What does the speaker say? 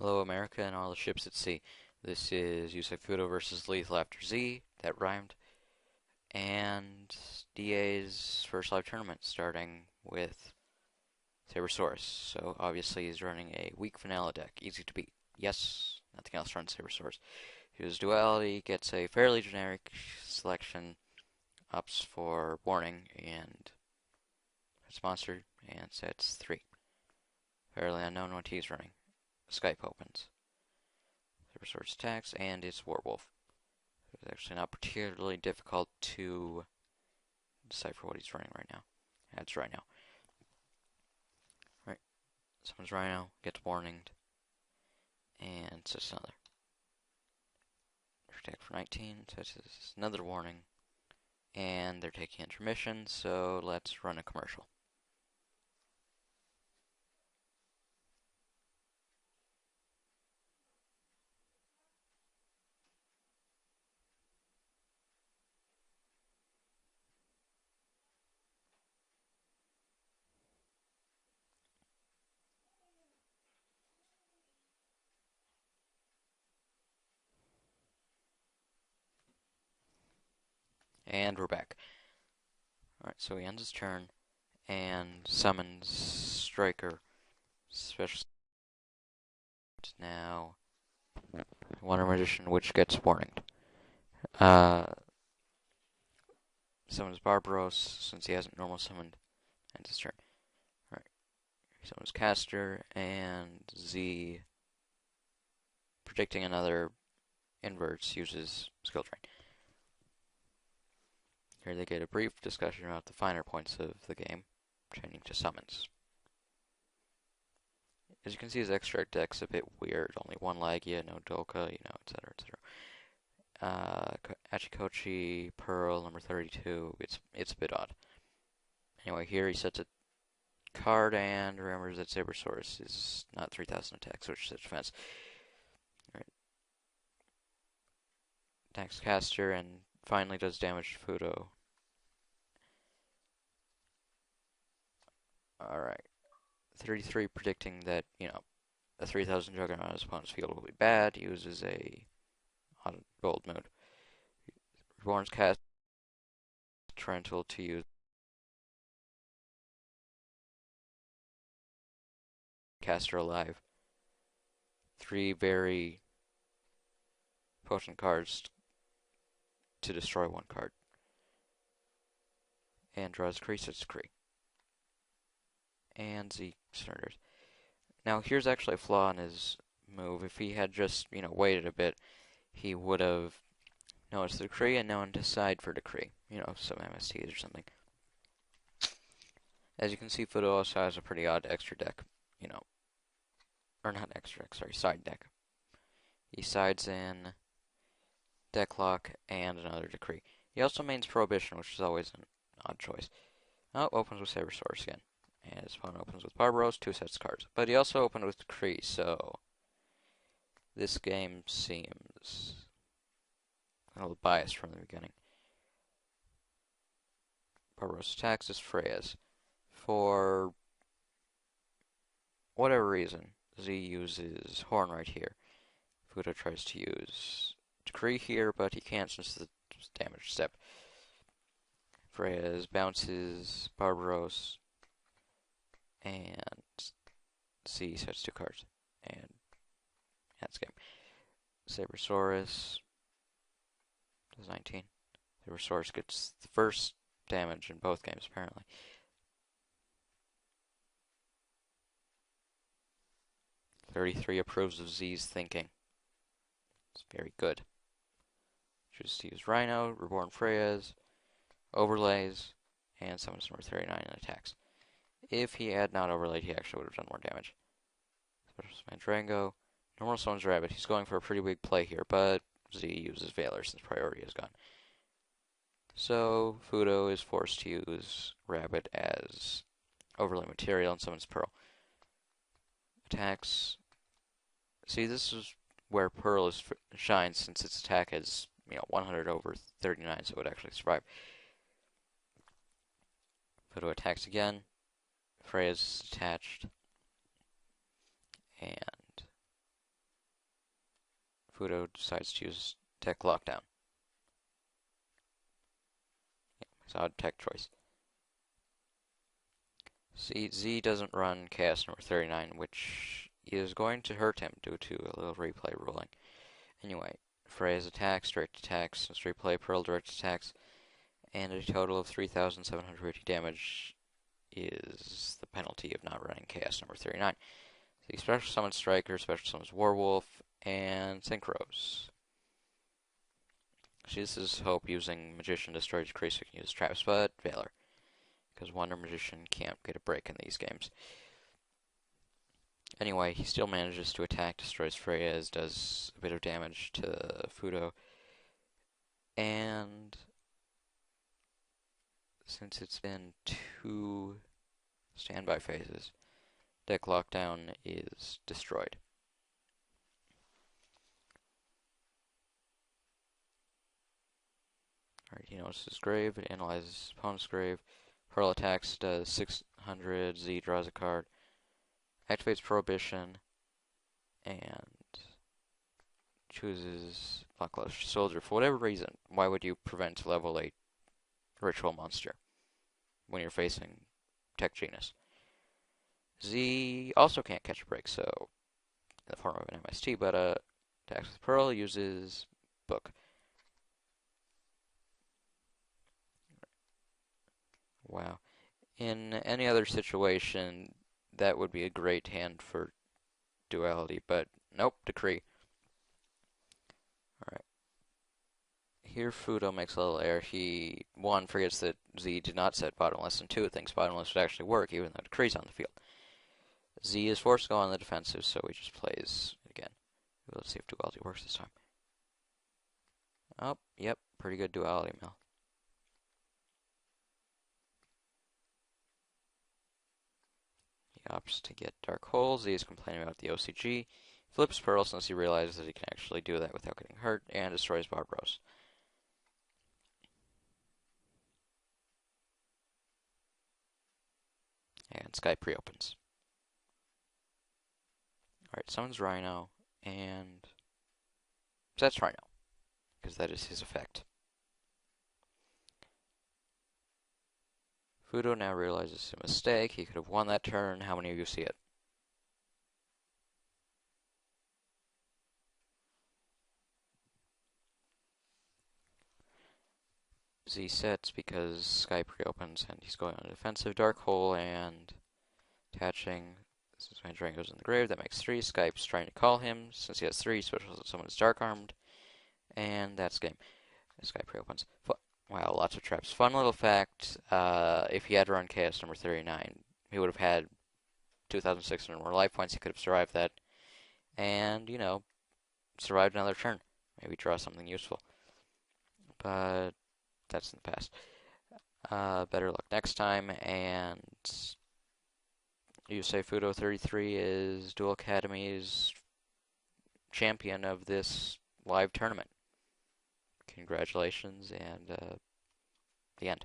Hello, America, and all the ships at sea. This is Yusuf Fudo versus Lethal After Z. That rhymed. And DA's first live tournament, starting with Sabersaurus. So obviously he's running a weak vanilla deck, easy to beat. Yes, nothing else runs Sabersaurus. His duality gets a fairly generic selection, ups for warning, and hits monster, and sets 3. Fairly unknown what he's running. Skype opens. Sabersaurus attacks, and it's Warwolf. It's actually not particularly difficult to decipher what he's running right now. That's Rhino. Right. Someone's Rhino, gets warninged, and sets another. Attack for 19, sets another warning, and they're taking intermission, so let's run a commercial. And we're back. Alright, so he ends his turn and summons Striker Special. Now, Wonder Magician, which gets warninged. Summons Barbaros, since he hasn't normal summoned, ends his turn. Alright, he summons Caster, and Z, predicting another inverts, uses Skill Drain. Here they get a brief discussion about the finer points of the game, changing to summons. As you can see, his extract deck's a bit weird. Only one Lagia, no Doka, etc., etc. Achikochi, Pearl, number 32. It's a bit odd. Anyway, here he sets a card and remembers that Sabersaurus is not 3,000 attack, switches to defense. Right. Attacks Caster and finally does damage to Fudo. Alright. 33 predicting that, a 3,000 Juggernaut on his opponent's field will be bad. He uses a gold mode. Reborn's cast Tarantul to use Caster alive. 3 very potent cards to destroy 1 card. And draws Kree, sets Kree. And Z surrenders. Now here's actually a flaw in his move. If he had just, waited a bit, he would have noticed the decree and known to side for decree. Some MSTs or something. As you can see, Fudo also has a pretty odd extra deck. Or not extra deck, sorry, side deck. He sides in Decklock and another decree. He also mains Prohibition, which is always an odd choice. Oh, opens with Sabersaurus again. And his opponent opens with Barbaros, 2 sets of cards. But he also opened with Decree, so this game seems a little biased from the beginning. Barbaros attacks as Freya's. For whatever reason, Z uses Horn right here. Fudo tries to use Decree here, but he can't since the damage step. Freya's bounces Barbaros, and Z sets 2 cards. And that's game. Sabersaurus does 19. Sabersaurus gets the first damage in both games, apparently. .33 approves of Z's thinking. It's very good. Chooses to use Rhino, Reborn Freya's, overlays, and summons number 39 and attacks. If he had not overlaid, he actually would have done more damage. Special Summon Drango. Normal summons Rabbit. He's going for a pretty big play here, but Z uses Valor since priority is gone. So Fudo is forced to use Rabbit as overlay material and summons Pearl. Attacks. See, this is where Pearl shines since its attack is 100 over 39, so it would actually survive. Fudo attacks again. Freya's attached. And Fudo decides to use Tech Lockdown. His odd tech choice. See, Z doesn't run Chaos number 39, which is going to hurt him due to a little replay ruling. Anyway, Freya's attacks, direct attacks, since replay Pearl direct attacks, and a total of 3,750 damage is the penalty of not running Chaos number 39. The special summons Striker, special summons Werewolf, and Synchros. See, this is Hope using Magician Destroy Decrease so he can use traps, but Valor. Because Wonder Magician can't get a break in these games. Anyway, he still manages to attack, destroys Freya's, does a bit of damage to Fudo. And since it's been 2 standby phases, Deck Lockdown is destroyed. Alright, he notices Grave, it analyzes opponent's Grave. Pearl attacks, does 600, Z draws a card, activates Prohibition, and chooses Lackluster Soldier. For whatever reason, why would you prevent level 8 Ritual Monster when you're facing Tech Genius? Z also can't catch a break, so in the form of an MST, but attacks with Pearl, uses Book. Wow. In any other situation, that would be a great hand for Duality, but nope, Decree. Alright. Here Fudo makes a little error. He, 1, forgets that Z did not set Bottomless, and 2, thinks Bottomless would actually work even though Decree's on the field. Z is forced to go on the defensive, so he just plays it again. Let's see if Duality works this time. Oh, yep, pretty good Duality mill. He opts to get Dark Hole. Z is complaining about the OCG. Flips Pearl since he realizes that he can actually do that without getting hurt, and destroys Barbaros. And Skype reopens. Alright, summons Rhino, and sets Rhino, because that is his effect. Fudo now realizes a mistake. He could have won that turn. How many of you see it? Z sets because Skype reopens and he's going on a defensive. Dark Hole and attaching. Since my drain goes in the grave, that makes 3. Skype's trying to call him. Since he has 3, special summons Dark Armed. And that's game. Skype reopens. Wow, lots of traps. Fun little fact, if he had run Chaos number 39, he would have had 2,600 more life points. He could have survived that. And, you know, survived another turn. Maybe draw something useful. But that's in the past. Better luck next time, and you say Fudo 33 is Duel Academy's champion of this live tournament. Congratulations, and the end.